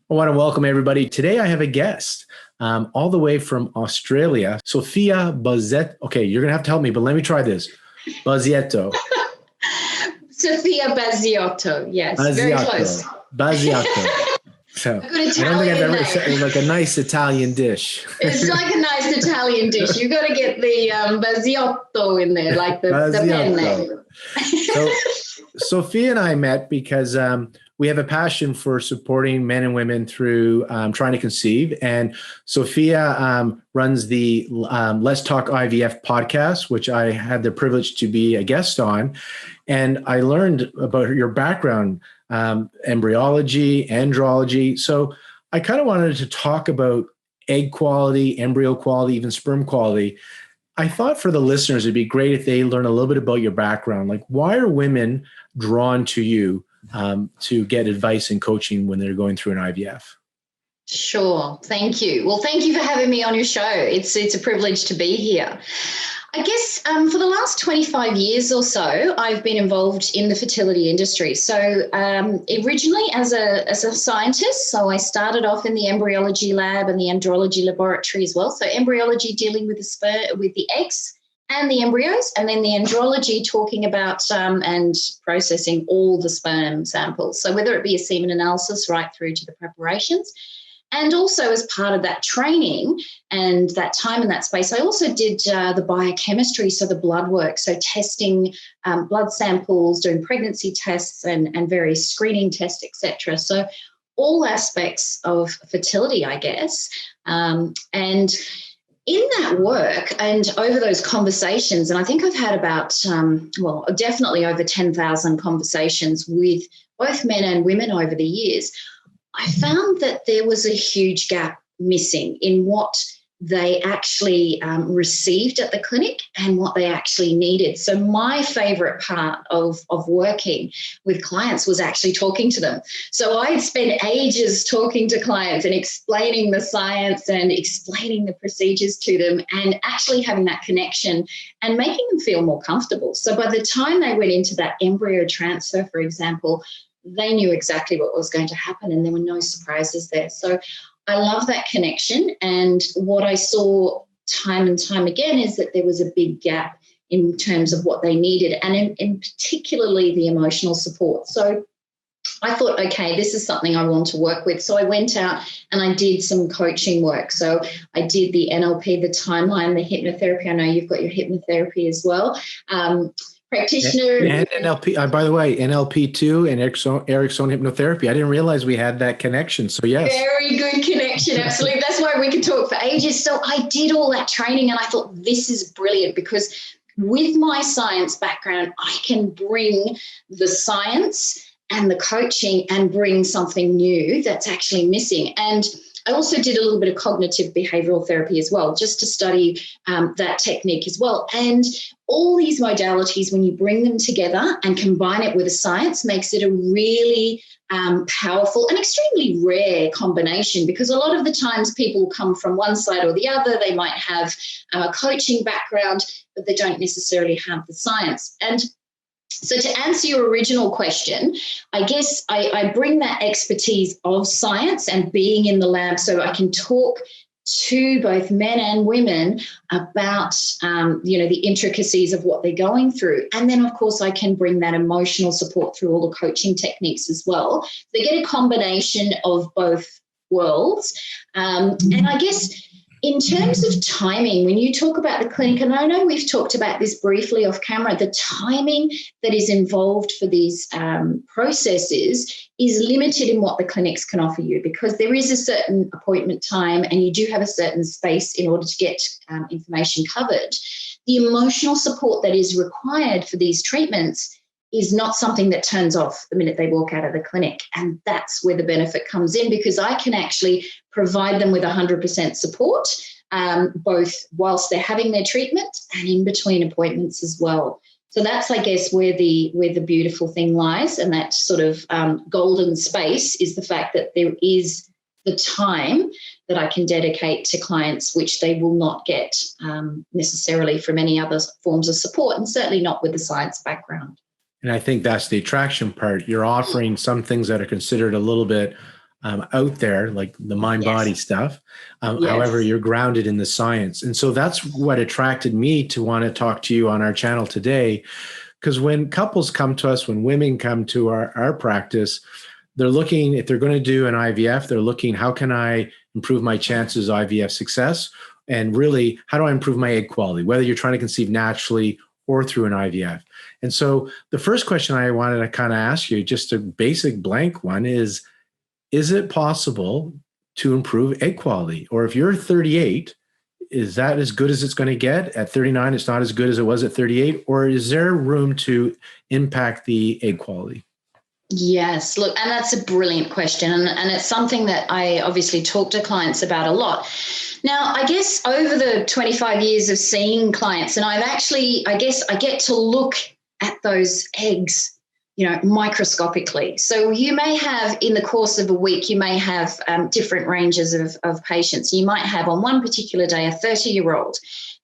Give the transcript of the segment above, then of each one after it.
I want to welcome everybody. Today I have a guest all the way from Australia, Sophia Baseotto. Okay, you're going to have to help me, but let me try this. Baseotto. Sophia Baseotto, yes, Baseotto. very close. Baseotto. So I don't think I've ever said like a nice Italian dish. It's like a nice Italian dish. You've got to get the Baseotto in there, like the pen name. So Sophia and I met because we have a passion for supporting men and women through trying to conceive. And Sophia runs the Let's Talk IVF podcast, which I had the privilege to be a guest on. And I learned about your background, embryology, andrology. So I kind of wanted to talk about egg quality, embryo quality, even sperm quality. I thought for the listeners, it'd be great if they learn a little bit about your background. Like, why are women drawn to you to get advice and coaching when they're going through an IVF? Sure. Thank you. Well, thank you for having me on your show. It's a privilege to be here. I guess for the last 25 years or so, I've been involved in the fertility industry. So originally as a scientist, so I started off in the embryology lab and the andrology laboratory as well. So embryology dealing with the eggs and the embryos, and then the andrology talking about and processing all the sperm samples. So whether it be a semen analysis right through to the preparations. And also as part of that training and that time in that space, I also did the biochemistry, so the blood work, so testing blood samples, doing pregnancy tests and various screening tests, etc. So all aspects of fertility, I guess. And in that work and over those conversations, and I think I've had about, definitely over 10,000 conversations with both men and women over the years, I found that there was a huge gap missing in what they actually received at the clinic and what they actually needed. So my favourite part of working with clients was actually talking to them. So I'd spend ages talking to clients and explaining the science and explaining the procedures to them and actually having that connection and making them feel more comfortable. So by the time they went into that embryo transfer, for example, they knew exactly what was going to happen and there were no surprises there. So I love that connection. And what I saw time and time again is that there was a big gap in terms of what they needed and in particularly the emotional support. So I thought, okay, this is something I want to work with. So I went out and I did some coaching work. So I did the NLP, the timeline, the hypnotherapy. I know you've got your hypnotherapy as well. Practitioner. And NLP, by the way, NLP2 and Erickson hypnotherapy. I didn't realize we had that connection. So yes. Very good connection. Absolutely. That's why we could talk for ages. So I did all that training and I thought this is brilliant because with my science background, I can bring the science and the coaching and bring something new that's actually missing. And I also did a little bit of cognitive behavioural therapy as well, just to study that technique as well. And all these modalities, when you bring them together and combine it with the science, makes it a really powerful and extremely rare combination because a lot of the times people come from one side or the other. They might have a coaching background, but they don't necessarily have the science. And so to answer your original question, I guess I bring that expertise of science and being in the lab so I can talk to both men and women about, the intricacies of what they're going through. And then, of course, I can bring that emotional support through all the coaching techniques as well. They get a combination of both worlds. And I guess in terms of timing, when you talk about the clinic, and I know we've talked about this briefly off camera, the timing that is involved for these processes is limited in what the clinics can offer you because there is a certain appointment time and you do have a certain space in order to get information covered. The emotional support that is required for these treatments is not something that turns off the minute they walk out of the clinic. And that's where the benefit comes in because I can actually provide them with 100% support, both whilst they're having their treatment and in between appointments as well. So that's, I guess, where the beautiful thing lies. And that sort of golden space is the fact that there is the time that I can dedicate to clients, which they will not get necessarily from any other forms of support, and certainly not with the science background. And I think that's the attraction part. You're offering some things that are considered a little bit out there, like the mind-body stuff. However, Yes. you're grounded in the science. And so that's what attracted me to want to talk to you on our channel today. Because when couples come to us, when women come to our practice, they're looking, if they're going to do an IVF, they're looking, how can I improve my chances of IVF success? And really, how do I improve my egg quality, whether you're trying to conceive naturally or through an IVF? And so the first question I wanted to kind of ask you, just a basic blank one, is it possible to improve egg quality? Or if you're 38, is that as good as it's going to get? At 39, it's not as good as it was at 38? Or is there room to impact the egg quality? Yes, look, and that's a brilliant question. And it's something that I obviously talk to clients about a lot. Now, I guess over the 25 years of seeing clients, and I guess I get to look at those eggs, microscopically. So you may have, in the course of a week, you may have different ranges of patients. You might have on one particular day a 30-year-old.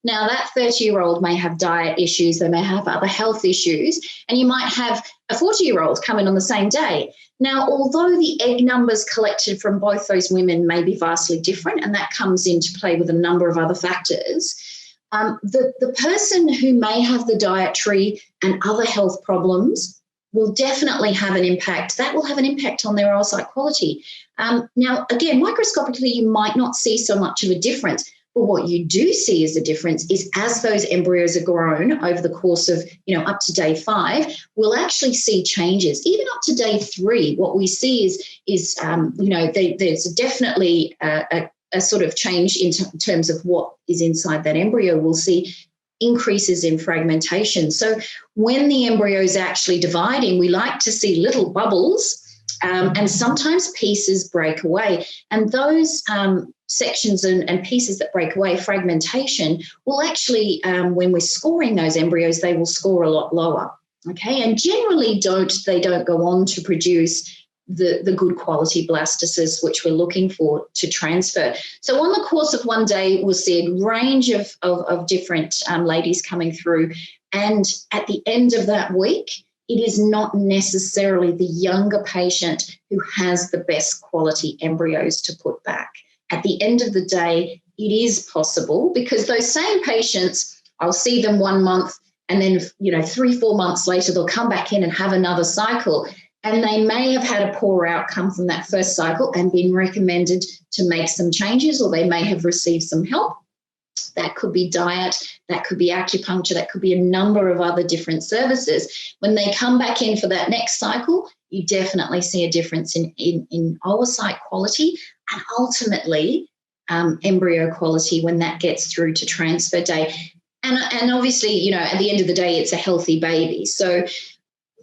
Now, that 30-year-old may have diet issues, they may have other health issues, and you might have a 40-year-old come in on the same day. Now, although the egg numbers collected from both those women may be vastly different, and that comes into play with a number of other factors, the person who may have the dietary and other health problems will definitely have an impact. That will have an impact on their oocyte quality. Now, again, microscopically, you might not see so much of a difference. But what you do see as a difference is as those embryos are grown over the course of, up to day 5, we'll actually see changes. Even up to day 3, what we see is there's definitely a sort of change in terms of what is inside that embryo. We'll see increases in fragmentation. So when the embryo is actually dividing, we like to see little bubbles. And sometimes pieces break away. And those sections and pieces that break away, fragmentation, will actually, when we're scoring those embryos, they will score a lot lower. Okay, and generally they don't go on to produce the good quality blastocysts which we're looking for to transfer. So on the course of one day, we'll see a range of different ladies coming through. And at the end of that week, it is not necessarily the younger patient who has the best quality embryos to put back. At the end of the day, it is possible, because those same patients, I'll see them 1 month and then, 3-4 months later, they'll come back in and have another cycle. And they may have had a poor outcome from that first cycle and been recommended to make some changes, or they may have received some help. That could be diet, that could be acupuncture, that could be a number of other different services. When they come back in for that next cycle, you definitely see a difference in oocyte quality and ultimately embryo quality when that gets through to transfer day. And obviously, at the end of the day, it's a healthy baby. So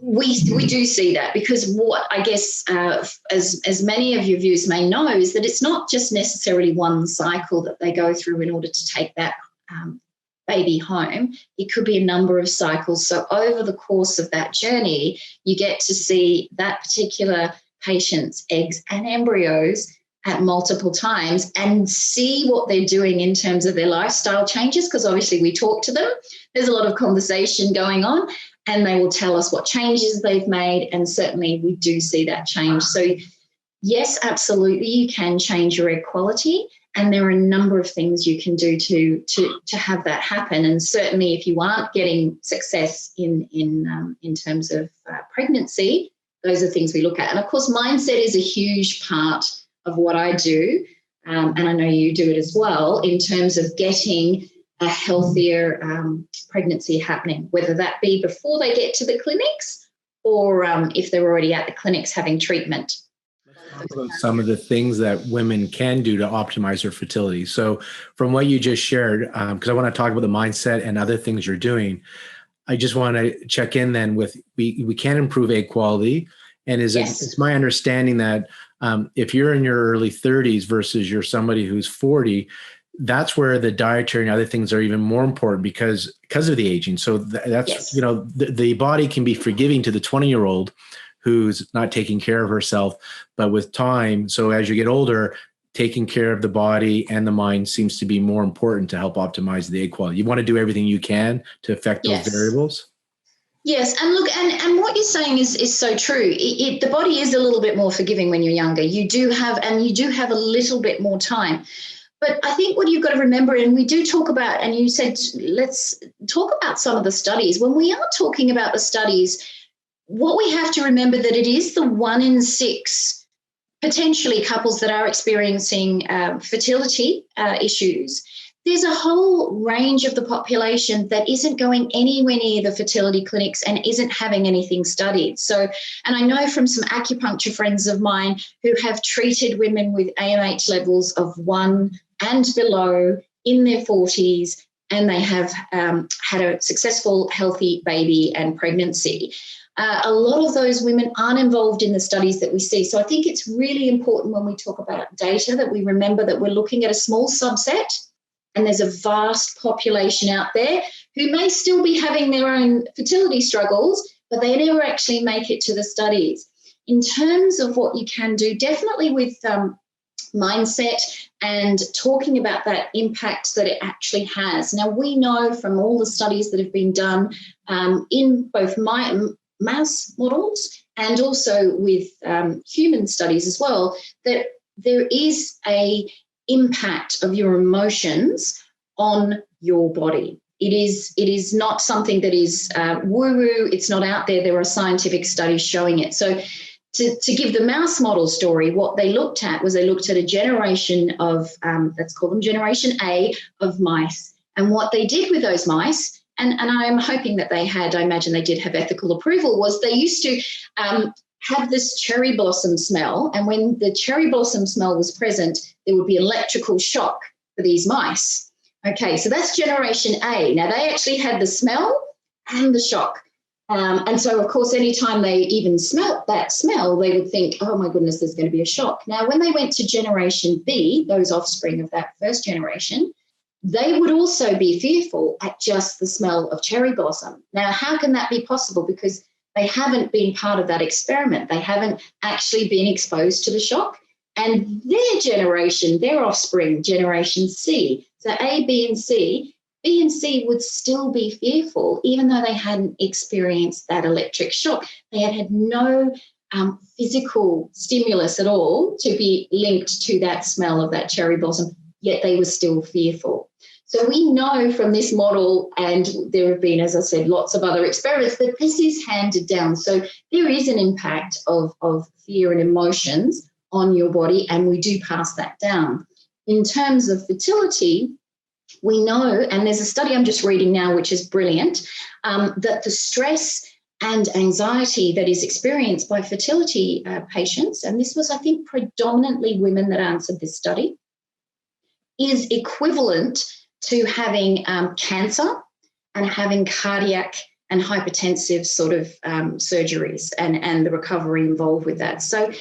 we do see that, because what I guess, as many of your viewers may know, is that it's not just necessarily one cycle that they go through in order to take that baby home. It could be a number of cycles. So over the course of that journey, you get to see that particular patient's eggs and embryos at multiple times and see what they're doing in terms of their lifestyle changes, because obviously we talk to them. There's a lot of conversation going on, and they will tell us what changes they've made, and certainly we do see that change. So yes, absolutely, you can change your egg quality, and there are a number of things you can do to have that happen. And certainly if you aren't getting success in terms of pregnancy, those are things we look at. And of course, mindset is a huge part of what I do, and I know you do it as well, in terms of getting a healthier pregnancy happening, whether that be before they get to the clinics or if they're already at the clinics having treatment. Talk about some of the things that women can do to optimize their fertility. So from what you just shared, because I want to talk about the mindset and other things you're doing, I just want to check in then with, we can improve egg quality. And it's my understanding that if you're in your early 30s versus you're somebody who's 40, that's where the dietary and other things are even more important because of the aging. So that's, the body can be forgiving to the 20-year-old who's not taking care of herself, but with time, so as you get older, taking care of the body and the mind seems to be more important to help optimize the egg quality. You want to do everything you can to affect those variables? Yes, and look, and what you're saying is so true. The body is a little bit more forgiving when you're younger. You do have a little bit more time. But I think what you've got to remember, and we do talk about, and you said, let's talk about some of the studies. When we are talking about the studies, what we have to remember that it is the 1 in 6 potentially couples that are experiencing fertility issues. There's a whole range of the population that isn't going anywhere near the fertility clinics and isn't having anything studied. So, and I know from some acupuncture friends of mine who have treated women with AMH levels of 1 and below in their 40s, and they have had a successful, healthy baby and pregnancy. A lot of those women aren't involved in the studies that we see. So I think it's really important when we talk about data that we remember that we're looking at a small subset, and there's a vast population out there who may still be having their own fertility struggles, but they never actually make it to the studies. In terms of what you can do, definitely with mindset and talking about that impact that it actually has. Now, we know from all the studies that have been done in both mouse models and also with human studies as well, that there is a impact of your emotions on your body. It is not something that is woo-woo. It's not out there. There are scientific studies showing it. So to give the mouse model story, what they looked at was they looked at a generation of, let's call them Generation A of mice. And what they did with those mice, and I'm hoping that they had, I imagine they did have ethical approval, was they used to have this cherry blossom smell. And when the cherry blossom smell was present, there would be electrical shock for these mice. Okay, so that's Generation A. Now, they actually had the smell and the shock. And so, of course, anytime they even smelt that smell, they would think, oh, my goodness, there's going to be a shock. Now, when they went to Generation B, those offspring of that first generation, they would also be fearful at just the smell of cherry blossom. Now, how can that be possible? Because they haven't been part of that experiment. They haven't actually been exposed to the shock. And their generation, their offspring, Generation C, so A, B, and C would still be fearful, even though they hadn't experienced that electric shock. They had no physical stimulus at all to be linked to that smell of that cherry blossom, yet they were still fearful. So we know from this model, and there have been, as I said, lots of other experiments, that this is handed down. So there is an impact of fear and emotions on your body, and we do pass that down. In terms of fertility, we know, and there's a study I'm just reading now, which is brilliant, that the stress and anxiety that is experienced by fertility patients, and this was, I think, predominantly women that answered this study, is equivalent to having cancer and having cardiac and hypertensive sort of surgeries and the recovery involved with that. So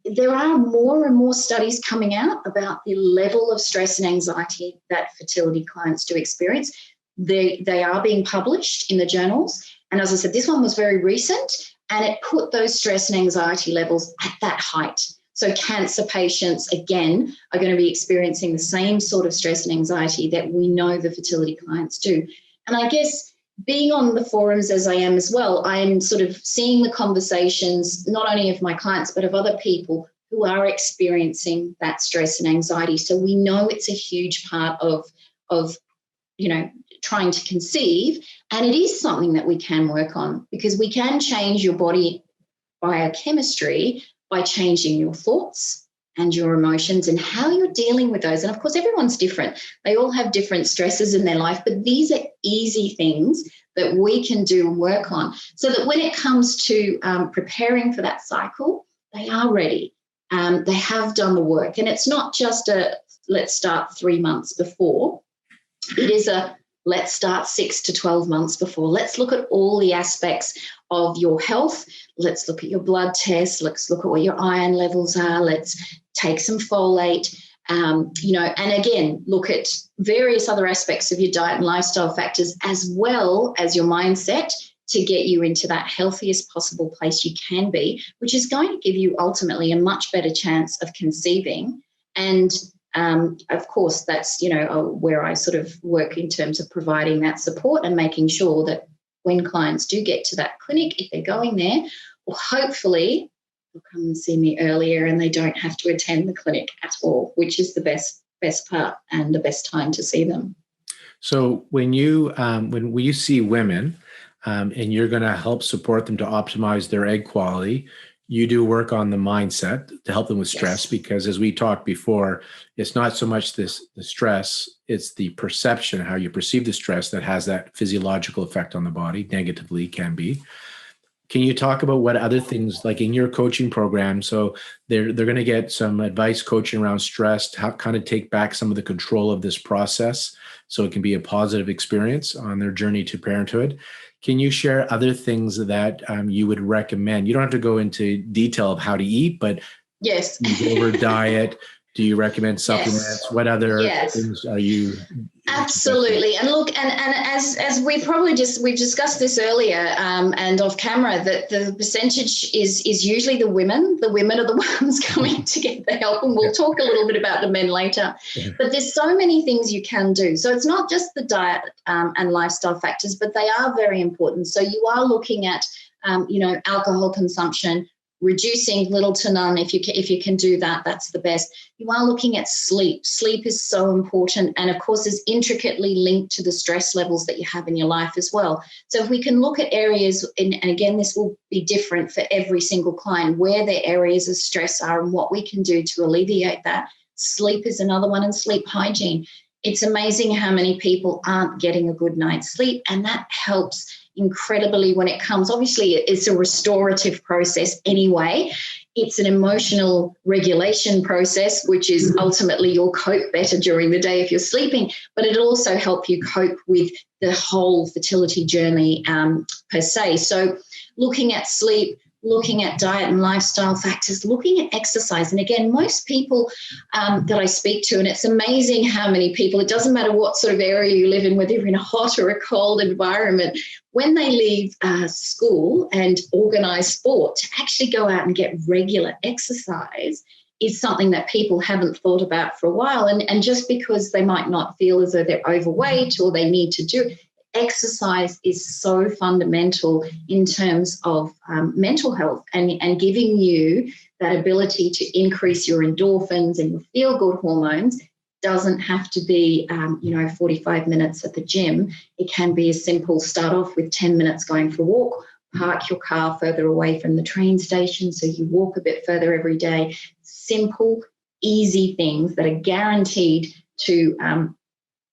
there are more and more studies coming out about the level of stress and anxiety that fertility clients do experience. They are being published in the journals. And as I said, this one was very recent, and it put those stress and anxiety levels at that height. So cancer patients, again, are going to be experiencing the same sort of stress and anxiety that we know the fertility clients do. And I guess being on the forums as I am as well, I'm sort of seeing the conversations, not only of my clients, but of other people who are experiencing that stress and anxiety. So we know it's a huge part of trying to conceive. And it is something that we can work on, because we can change your body biochemistry by changing your thoughts and your emotions and how you're dealing with those. And of course, everyone's different. They all have different stresses in their life, but these are easy things that we can do and work on, so that when it comes to preparing for that cycle, they are ready. They have done the work. And it's not just let's start 3 months before. It is let's start 6 to 12 months before. Let's look at all the aspects of your health. Let's look at your blood tests. Let's look at what your iron levels are. Let's take some folate, and again, look at various other aspects of your diet and lifestyle factors, as well as your mindset, to get you into that healthiest possible place you can be, which is going to give you ultimately a much better chance of conceiving. And of course, that's, where I sort of work in terms of providing that support and making sure that when clients do get to that clinic, if they're going there, or hopefully they'll come and see me earlier and they don't have to attend the clinic at all, which is the best part and the best time to see them. So when you see women and you're going to help support them to optimize their egg quality, you do work on the mindset to help them with stress, because as we talked before, it's not so much the stress, it's the perception, how you perceive the stress that has that physiological effect on the body, negatively can be. Can you talk about what other things, like in your coaching program, so they're going to get some advice coaching around stress, how kind of take back some of the control of this process so it can be a positive experience on their journey to parenthood? Can you share other things that you would recommend? You don't have to go into detail of how to eat, but yes, over diet. Do you recommend supplements? Yes. What other things are you? Absolutely. And look, and as we've discussed this earlier and off camera, that the percentage is usually the women. The women are the ones coming to get the help, and we'll talk a little bit about the men later. But there's so many things you can do. So it's not just the diet and lifestyle factors, but they are very important. So you are looking at, alcohol consumption, reducing little to none. If you can do that, that's the best. You are looking at sleep. Sleep is so important, and of course is intricately linked to the stress levels that you have in your life as well. So if we can look at areas, and again, this will be different for every single client, where their areas of stress are and what we can do to alleviate that. Sleep is another one, and sleep hygiene. It's amazing how many people aren't getting a good night's sleep, and that helps incredibly when it comes. Obviously, it's a restorative process anyway. It's an emotional regulation process, which is ultimately you'll cope better during the day if you're sleeping, but it'll also help you cope with the whole fertility journey per se. So looking at sleep, looking at diet and lifestyle factors, looking at exercise. And again, most people that I speak to, and it's amazing how many people, it doesn't matter what sort of area you live in, whether you're in a hot or a cold environment, when they leave school and organise sport, to actually go out and get regular exercise is something that people haven't thought about for a while. And just because they might not feel as though they're overweight or they need to do, exercise is so fundamental in terms of mental health and giving you that ability to increase your endorphins and your feel-good hormones. Doesn't have to be, 45 minutes at the gym. It can be as simple, start off with 10 minutes going for a walk, park your car further away from the train station so you walk a bit further every day. Simple, easy things that are guaranteed to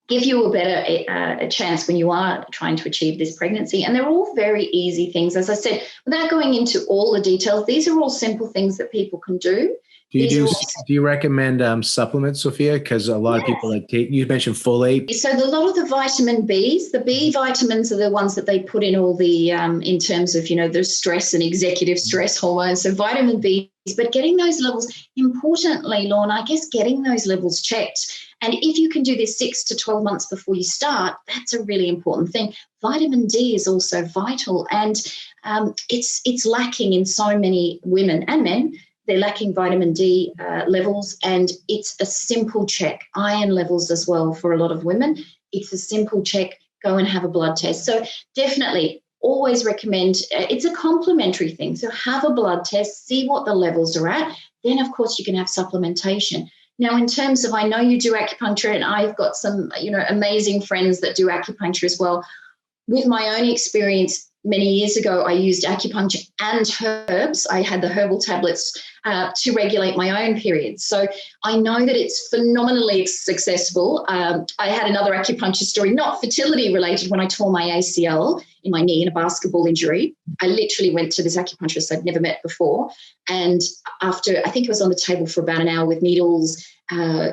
give you a better a chance when you are trying to achieve this pregnancy. And they're all very easy things. As I said, without going into all the details, these are all simple things that people can do. Do you recommend supplements, Sophia? Because a lot of people you mentioned folate. So a lot of the vitamin Bs, the B vitamins are the ones that they put in all the, in terms of, the stress and executive stress hormones. So vitamin Bs, but getting those levels, importantly, Lorne, I guess getting those levels checked. And if you can do this 6 to 12 months before you start, that's a really important thing. Vitamin D is also vital, and it's lacking in so many women and men. They're lacking vitamin D levels, and it's a simple check. Iron levels as well for a lot of women. It's a simple check. Go and have a blood test. So definitely always recommend, it's a complementary thing. So have a blood test, see what the levels are at. Then, of course, you can have supplementation. Now, in terms of, I know you do acupuncture, and I've got some, amazing friends that do acupuncture as well. With my own experience, many years ago, I used acupuncture and herbs. I had the herbal tablets to regulate my own periods. So I know that it's phenomenally successful. I had another acupuncture story, not fertility related, when I tore my ACL in my knee in a basketball injury. I literally went to this acupuncturist I'd never met before. And after, I think it was on the table for about an hour with needles,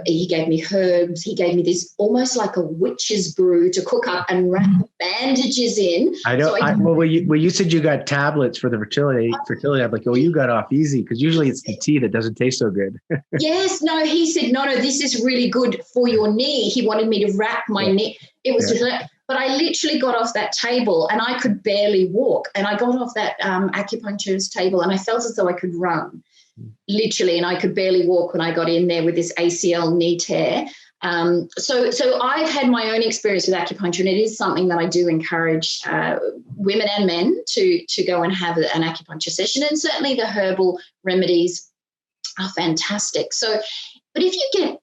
he gave me herbs. He gave me this almost like a witch's brew to cook up and wrap bandages in. Well, you said you got tablets for the fertility. I'm like, you got off easy, because usually it's the tea that doesn't taste so good. Yes, no, he said, no, this is really good for your knee. He wanted me to wrap my knee. It was just, but I literally got off that table and I could barely walk. And I got off that acupuncturist table and I felt as though I could run. Literally, and I could barely walk when I got in there with this ACL knee tear. So I've had my own experience with acupuncture, and it is something that I do encourage women and men to go and have an acupuncture session. And certainly the herbal remedies are fantastic. So, but if you get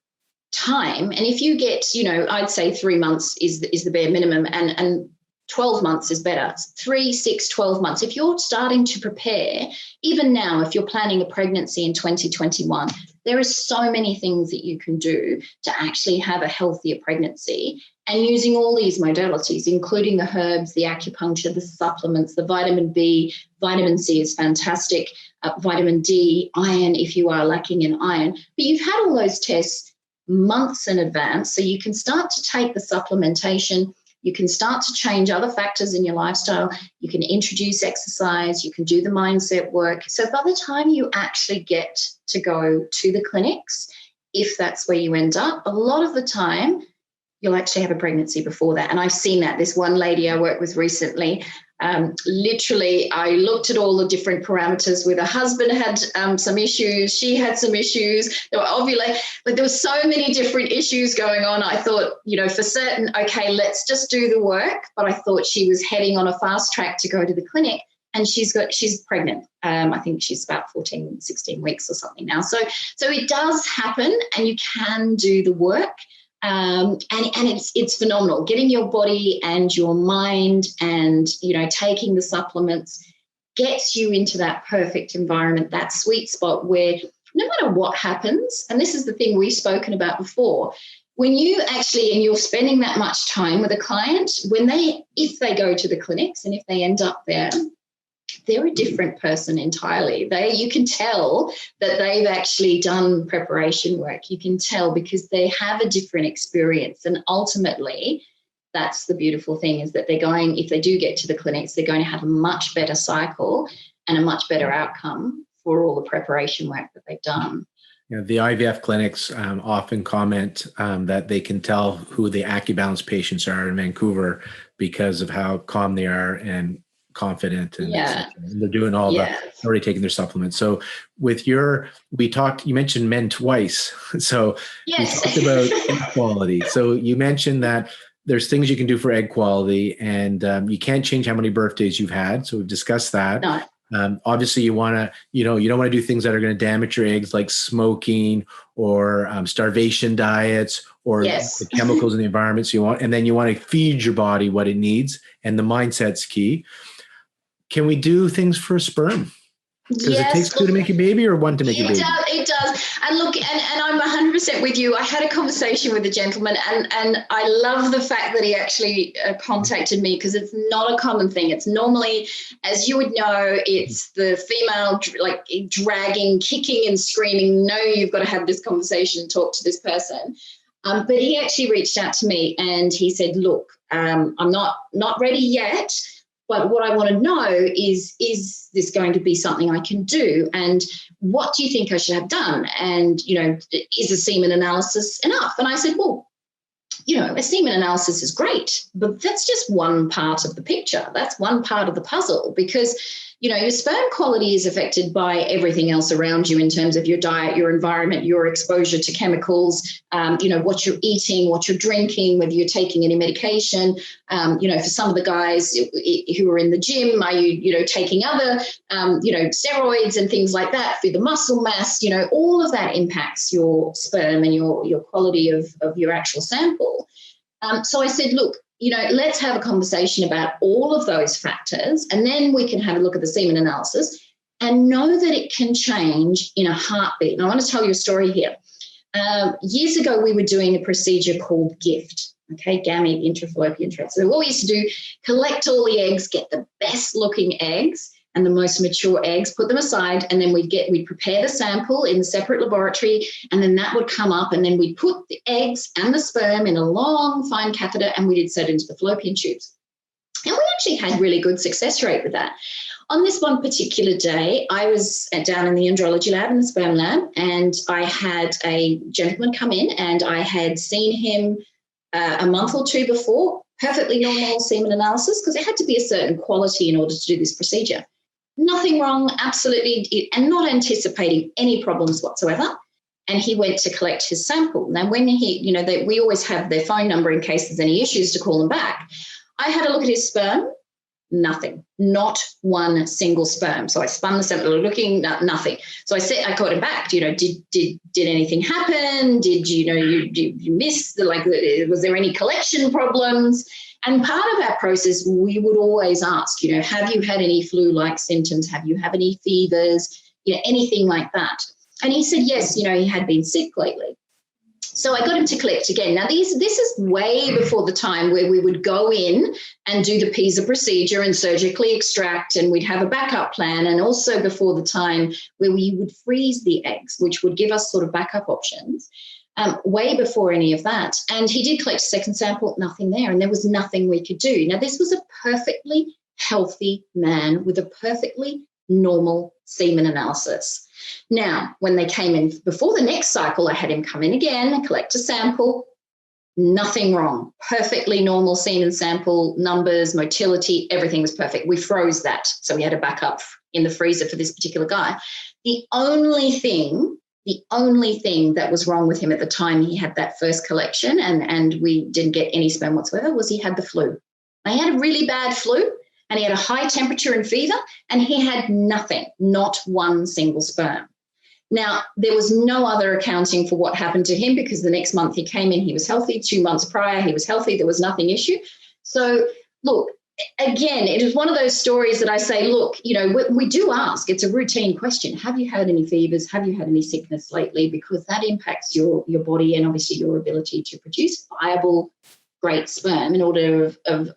time, and if you get, I'd say 3 months is the bare minimum, and 12 months is better. 3, 6, 12 months. If you're starting to prepare, even now, if you're planning a pregnancy in 2021, there are so many things that you can do to actually have a healthier pregnancy, and using all these modalities, including the herbs, the acupuncture, the supplements, the vitamin B, vitamin C is fantastic, vitamin D, iron if you are lacking in iron. But you've had all those tests months in advance, so you can start to take the supplementation. You can start to change other factors in your lifestyle. You can introduce exercise. You can do the mindset work. So by the time you actually get to go to the clinics, if that's where you end up, a lot of the time you'll actually have a pregnancy before that. And I've seen that. This one lady I worked with recently, literally, I looked at all the different parameters where the husband had some issues, she had some issues, they were ovulating, but there were so many different issues going on. I thought, for certain, okay, let's just do the work. But I thought she was heading on a fast track to go to the clinic, and she's pregnant. I think she's about 14, 16 weeks or something now. So it does happen, and you can do the work. And it's phenomenal. Getting your body and your mind and, taking the supplements gets you into that perfect environment, that sweet spot where no matter what happens, and this is the thing we've spoken about before, when you actually, and you're spending that much time with a client, if they go to the clinics and if they end up there, they're a different person entirely. You can tell that they've actually done preparation work. You can tell because they have a different experience. And ultimately, that's the beautiful thing, is that if they do get to the clinics, they're going to have a much better cycle and a much better outcome for all the preparation work that they've done. The IVF clinics often comment that they can tell who the AcuBalance patients are in Vancouver because of how calm they are and confident, and they're doing all already taking their supplements. So you mentioned men twice. So yes. We talked about egg quality. So you mentioned that there's things you can do for egg quality, and you can't change how many birthdays you've had. So we've discussed that. No. Obviously you want to, you don't want to do things that are going to damage your eggs, like smoking or starvation diets or the chemicals in the environment. So you want to feed your body what it needs, and the mindset's key. Can we do things for sperm? Because it takes two to make a baby, or one to make a baby? It does. And look, and I'm 100% with you. I had a conversation with a gentleman, and I love the fact that he actually contacted me, because it's not a common thing. It's normally, as you would know, it's the female like dragging, kicking and screaming, no, you've got to have this conversation and talk to this person. But he actually reached out to me and he said, look, I'm not ready yet, but what I want to know is this going to be something I can do? And what do you think I should have done? And, is a semen analysis enough? And I said, well, a semen analysis is great, but that's just one part of the picture. That's one part of the puzzle, because, your sperm quality is affected by everything else around you in terms of your diet, your environment, your exposure to chemicals, what you're eating, what you're drinking, whether you're taking any medication. For some of the guys who are in the gym, are you, taking other, steroids and things like that for the muscle mass? All of that impacts your sperm and your quality of your actual sample. So I said, look, let's have a conversation about all of those factors, and then we can have a look at the semen analysis and know that it can change in a heartbeat. And I want to tell you a story here. Years ago, we were doing a procedure called GIFT, gamete intrafallopian tube. So what we used to do, collect all the eggs, get the best looking eggs and the most mature eggs, put them aside, and then we'd prepare the sample in a separate laboratory, and then that would come up, and then we'd put the eggs and the sperm in a long, fine catheter, and we'd insert into the fallopian tubes. And we actually had really good success rate with that. On this one particular day, I was down in the andrology lab, in the sperm lab, and I had a gentleman come in, and I had seen him a month or two before, perfectly normal semen analysis, because it had to be a certain quality in order to do this procedure. Nothing wrong, absolutely, and not anticipating any problems whatsoever. and he went to collect his sample. Now, when we always have their phone number in case there's any issues to call them back. I had a look at his sperm. Nothing, not one single sperm. So I spun the sample, looking, nothing. So I called him back. Did anything happen? Did you miss was there any collection problems? And part of our process, we would always ask, have you had any flu-like symptoms? Have you had any fevers? Anything like that. And he said, yes, he had been sick lately. So I got him to collect again. Now, this is way before the time where we would go in and do the PISA procedure and surgically extract, and we'd have a backup plan, and also before the time where we would freeze the eggs, which would give us sort of backup options, way before any of that. And he did collect a second sample, nothing there, and there was nothing we could do. Now, this was a perfectly healthy man with a perfectly normal semen analysis. Now, when they came in before the next cycle, I had him come in again, collect a sample, nothing wrong. Perfectly normal semen sample, numbers, motility, everything was perfect. We froze that. So we had a backup in the freezer for this particular guy. The only thing that was wrong with him at the time he had that first collection and we didn't get any sperm whatsoever was he had the flu. Now, he had a really bad flu. And he had a high temperature and fever, and he had nothing, not one single sperm. Now, there was no other accounting for what happened to him because the next month he came in, he was healthy. 2 months prior, he was healthy. There was nothing issue. So, look, again, it is one of those stories that I say, look, we do ask. It's a routine question. Have you had any fevers? Have you had any sickness lately? Because that impacts your body and obviously your ability to produce viable, great sperm in order of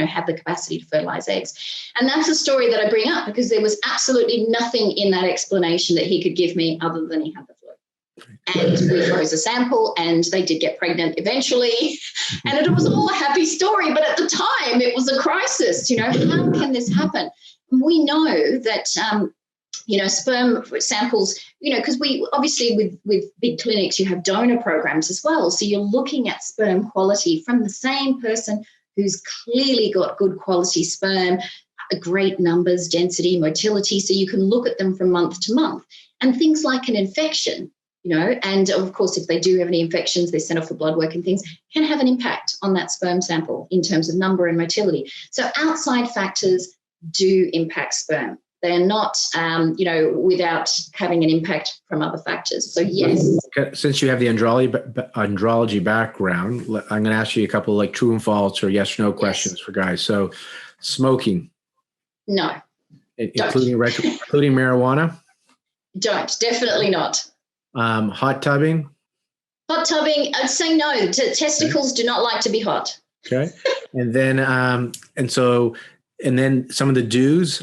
have the capacity to fertilize eggs. And that's a story that I bring up because there was absolutely nothing in that explanation that he could give me other than he had the flu. And we froze a sample and they did get pregnant eventually. And it was all a happy story. But at the time, it was a crisis. How can this happen? We know that sperm samples, because we obviously with big clinics, you have donor programs as well. So you're looking at sperm quality from the same person who's clearly got good quality sperm, great numbers, density, motility. So you can look at them from month to month. And things like an infection, and of course, if they do have any infections, they're sent off for blood work and things, can have an impact on that sperm sample in terms of number and motility. So outside factors do impact sperm. They're not, without having an impact from other factors. So, yes. Since you have the andrology background, I'm going to ask you a couple like true and false or yes or no questions for guys. So, smoking? No. Including marijuana? Don't. Definitely not. Hot tubbing? Hot tubbing, I'd say no. Testicles do not like to be hot. Okay. And then, and then some of the do's,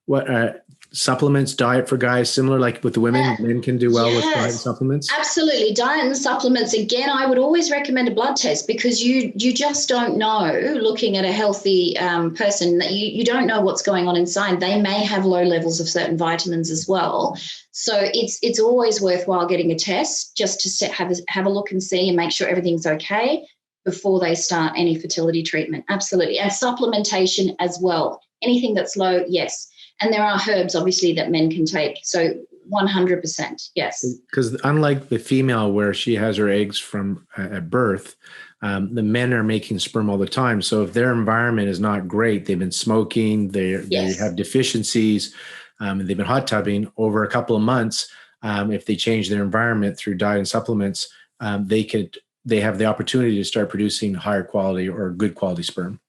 what supplements, diet for guys, similar like with the women, men can do well with diet and supplements? Absolutely. Diet and supplements. Again, I would always recommend a blood test because you just don't know, looking at a healthy person, that you don't know what's going on inside. They may have low levels of certain vitamins as well. So it's always worthwhile getting a test just to have a look and see and make sure everything's okay before they start any fertility treatment. Absolutely. And supplementation as well. Anything that's low, yes. And there are herbs, obviously, that men can take. So 100%, yes. Because unlike the female where she has her eggs from at birth, the men are making sperm all the time. So if their environment is not great, they've been smoking, they have deficiencies, and they've been hot tubbing over a couple of months. If they change their environment through diet and supplements, they have the opportunity to start producing higher quality or good quality sperm.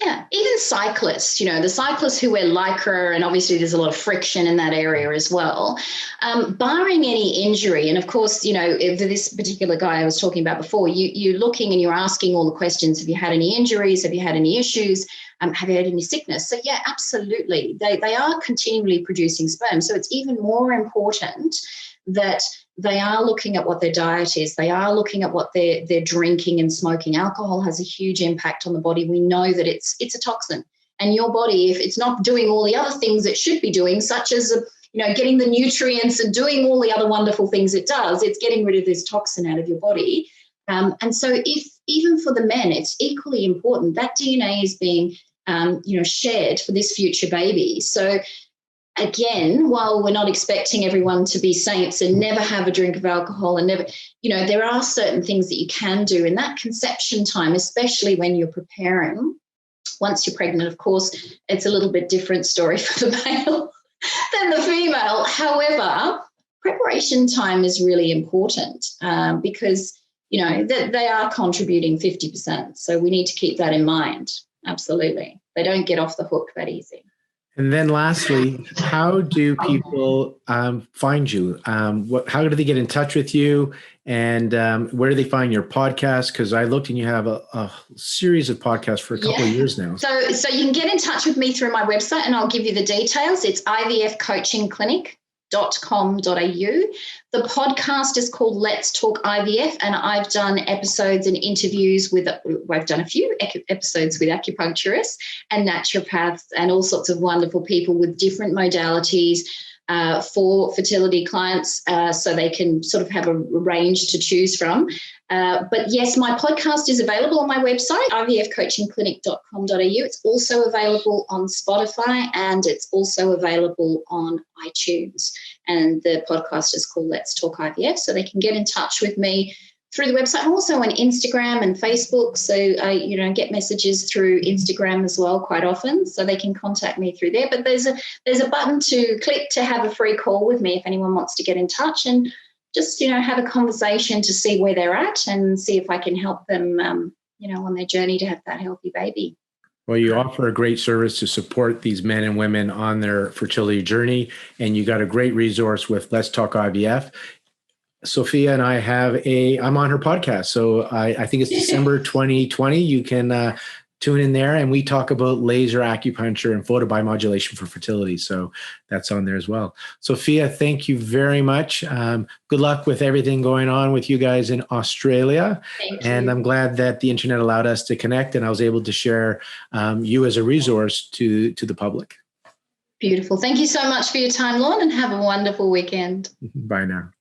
Yeah, even cyclists, the cyclists who wear Lycra, and obviously there's a lot of friction in that area as well, barring any injury. And of course, if this particular guy I was talking about before, you're looking and you're asking all the questions. Have you had any injuries? Have you had any issues? Have you had any sickness? So yeah, absolutely. They are continually producing sperm. So it's even more important that they are looking at what their diet is. They are looking at what they're drinking and smoking. Alcohol has a huge impact on the body. We know that it's a toxin. And your body, if it's not doing all the other things it should be doing, such as getting the nutrients and doing all the other wonderful things it does, it's getting rid of this toxin out of your body. And so if even for the men, it's equally important that DNA is being shared for this future baby. So again, while we're not expecting everyone to be saints and never have a drink of alcohol and never, there are certain things that you can do in that conception time, especially when you're preparing. Once you're pregnant, of course, it's a little bit different story for the male than the female. However, preparation time is really important because, that they are contributing 50%. So we need to keep that in mind. Absolutely. They don't get off the hook that easy. And then lastly, how do people find you? How do they get in touch with you? And where do they find your podcast? Because I looked and you have a series of podcasts for a couple of years now. So you can get in touch with me through my website and I'll give you the details. It's ivfcoachingclinic.com.au. The podcast is called Let's Talk IVF, and I've done episodes and interviews I've done a few episodes with acupuncturists and naturopaths and all sorts of wonderful people with different modalities for fertility clients, so they can sort of have a range to choose from. But yes, my podcast is available on my website, ivfcoachingclinic.com.au. It's also available on Spotify and it's also available on iTunes. And the podcast is called Let's Talk IVF. So they can get in touch with me through the website. I'm also on Instagram and Facebook. So I, get messages through Instagram as well quite often. So they can contact me through there. But there's a button to click to have a free call with me if anyone wants to get in touch and just, have a conversation to see where they're at and see if I can help them, on their journey to have that healthy baby. Well, you offer a great service to support these men and women on their fertility journey, and you got a great resource with Let's Talk IVF. Sophia and I I'm on her podcast. So I think it's December 2020. You can tune in there and we talk about laser acupuncture and photobiomodulation for fertility. So that's on there as well. Sophia, thank you very much. Good luck with everything going on with you guys in Australia. Thank you. And I'm glad that the internet allowed us to connect and I was able to share you as a resource to the public. Beautiful. Thank you so much for your time, Lorne, and have a wonderful weekend. Bye now.